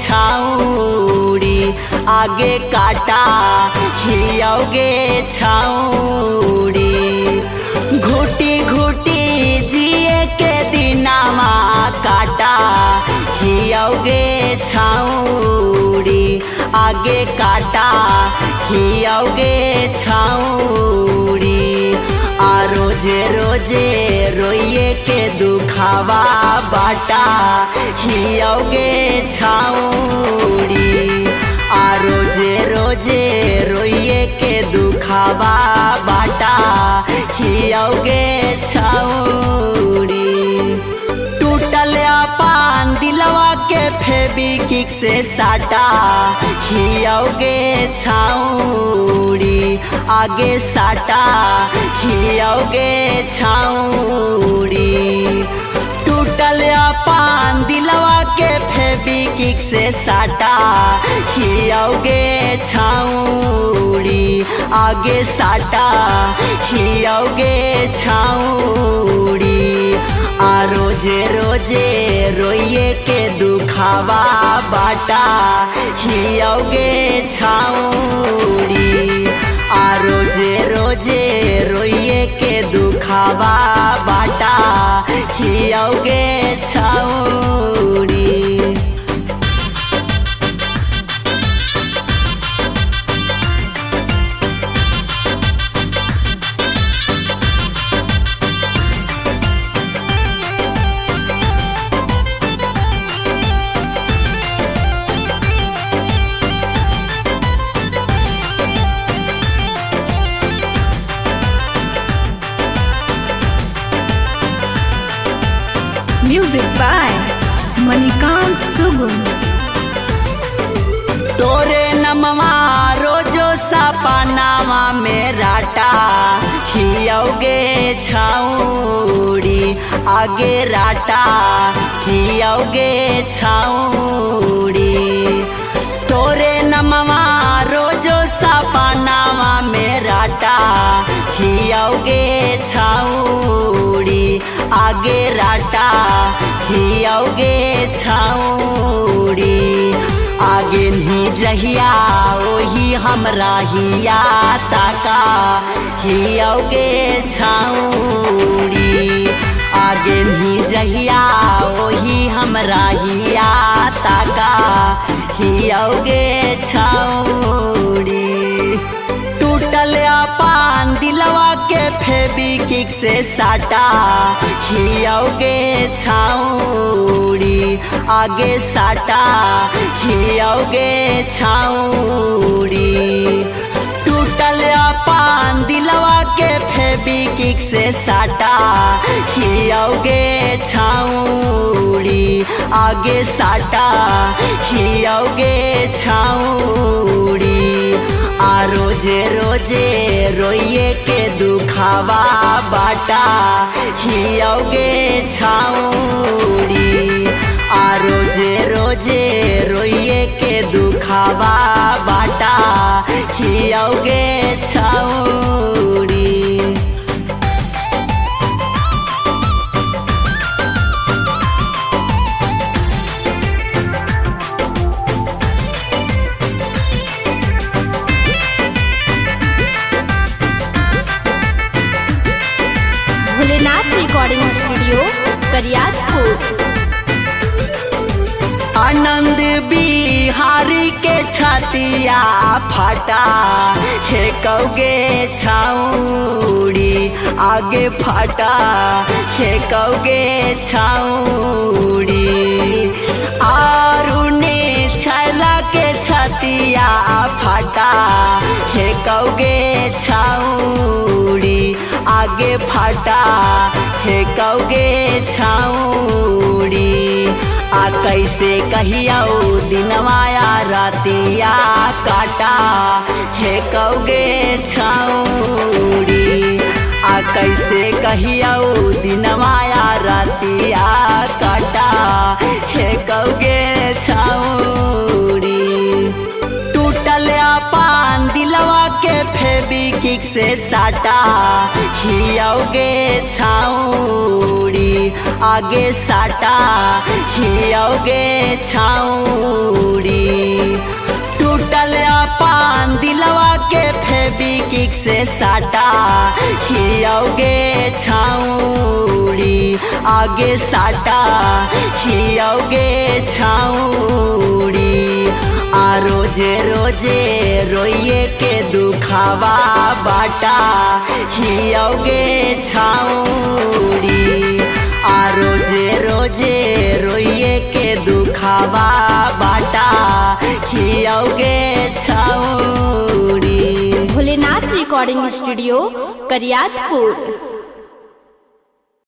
छाउड़ी, आगे काटा खियाओगे छाउड़ी। घुटी घुटी जिए के दिनामा काटा खियाओगे छाउड़ी, आगे काटा खियाओगे छाउड़ी। आ रोजे रोजे रोइए के दुखावा बाटा खियाओगे छाउड़ी। आ रोजे रोजे रोइए के दुखावा बाटा खियाओगे छाउड़ी। टूटल पान दिलवा के फेविक्विक से साटा खियाओगे छाउड़ी, आगे साटा खियाओगे छाउड़ी। टूटल पान दिलवा के फेविक्विक से साटा खियाओगे छाउड़ी, आगे साटा खियाओगे छाउड़ी। आ रोजे रोजे रोइए के दुखावा बाटा खियाओगे छाउड़ी। आ रोजे रोजे रोइए के दुखावा बाटा खियाओगे छाउड़ी। म्यूजिक बाय मणिकांत सुगम। तोरे नमवा रोजो सपनावा में राटा खियाओगे छाउड़ी, आगे राटा खियाओगे छाउड़ी। तोरे नमवा रोजो सपनावा में राटा खियाओगे छाउड़ी, आगे राटा खियाओगे छाउड़ी। आगे नहीं जहिया वही हमरा हिया ताका खियाओगे छाउड़ी। आगे नहीं जहिया वही हमरा हिया ताका खियाओगे छाउड़ी। टूटल पान दिलवा के फेविक्विक से साटा खियाओगे छाउड़ी, आगे साटा खियाओगे छाउड़ी। टूटल पान दिलवा के फेविक्विक से साटा खियाओगे छाउड़ी, आगे साटा खियाओगे छाउड़ी। आ रोजे रोजे रोइए के दुखावा बाटा खियाओगे छाउड़ी। आ रोजे रोजे रोइए के दुखावा बाटा खियाओगे छाउड़ी। Bholenath recording studio Kariyatpur. आनंद बिहारी के छतिया फाटा फेंकोगे छाउड़ी, आगे फाटा फेंकोगे छाउड़ी। आरुने छैला के छतिया फाटा फेंकोगे छाउड़ी, आगे फाटा फेंकोगे छाउड़ी। आ कैसे कहियो दिनवाया रातिया काटा फेंकोगे छाउड़ी। आ कैसे कहियो दिनवाया रातिया काटा फेंकोगे छाउड़ी। टूटल पान दिलवा के फेविक्विक से साटा खियाओगे छाउड़ी आगे साटा खियाओगे छाउड़ी टूटल अपन दिलवा के फेविक्विक से साटा खियाओगे छाउड़ी आगे साटा खियाओगे छाउड़ी आ रोजे रोजे रोइए के दुखावा बाटा खियाओगे छाउड़ी आ रोजे रोजे रोइए के दुखावा बाटा खियाओगे छाउड़ी। Bholenath recording studio Kariyatpur.